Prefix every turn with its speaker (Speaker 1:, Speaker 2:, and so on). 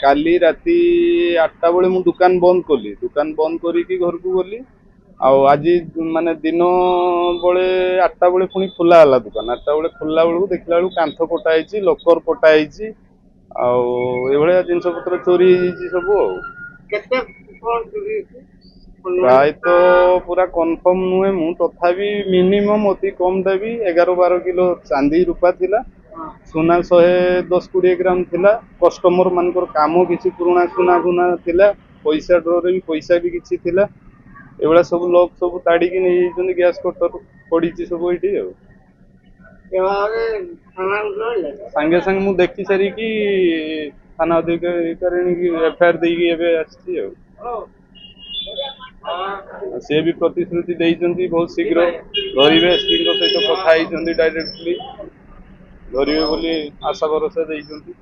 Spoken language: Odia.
Speaker 1: କାଲି ରାତି 8ଟା ବେଳେ ମୁଁ ଦୋକାନ ବନ୍ଦ କଲି। ଦୋକାନ ବନ୍ଦ କରିକି ଘରକୁ ଗଲି। ଆଉ ଆଜି ମାନେ ଦିନ ବେଳେ 8ଟା ବେଳେ ପୁଣି ଖୋଲା ହେଲା ଦୋକାନ। 8ଟା ବେଳେ ଖୋଲିଲା ବେଳକୁ ଦେଖିଲା ବେଳକୁ କାନ୍ଥ କଟା ହେଇଛି, ଲକର କଟା ହେଇଛି, ଆଉ ଏଇଭଳିଆ ଜିନିଷ ପତ୍ର ଚୋରି ହେଇଯାଇଛି ସବୁ। ଆଉ
Speaker 2: କେତେ କଣ ଚୋରି ହେଇଛି?
Speaker 1: ପ୍ରାୟତଃ ପୁରା କନଫର୍ମ ନୁହେଁ ମୁଁ, ତଥାପି ମିନିମମ୍ ଅତି କମଟା ବି 11-12 କିଲୋ ଚାନ୍ଦି ରୂପା ଥିଲା। ସୁନା 110-20 ଗ୍ରାମ ଥିଲା। କଷ୍ଟମର ମାନଙ୍କର କାମ କିଛି ପୁରୁଣା ସୁନା ଫୁନା ଥିଲା। ପଇସା ଡ୍ରରେ ବି ପଇସା ବି କିଛି ଥିଲା। ଏଭଳିଆ ସବୁ ଲୋକ ସବୁ ତାଡିକି ନେଇଯାଇଛନ୍ତି। ଗ୍ୟାସ କଟର ପଡିଛି ସବୁ ଏଇଠି। ଆଉ ସାଙ୍ଗେ ସାଙ୍ଗେ ମୁଁ ଦେଖି ସାରିକି ଥାନା ଅଧିକାରୀ ଏଫଆଇଆର ଦେଇକି ଏବେ ଆସିଛି। ଆଉ ସିଏ ବି ପ୍ରତିଶ୍ରୁତି ଦେଇଛନ୍ତି ବହୁତ ଶୀଘ୍ର ଧରିବେ। ସ୍ତ୍ରୀଙ୍କ ସହିତ କଥା ହେଇଛନ୍ତି, ଡାଇରେକ୍ଟଲି ଧରିବେ ବୋଲି ଆଶା ଭରସା ଦେଇଛନ୍ତି।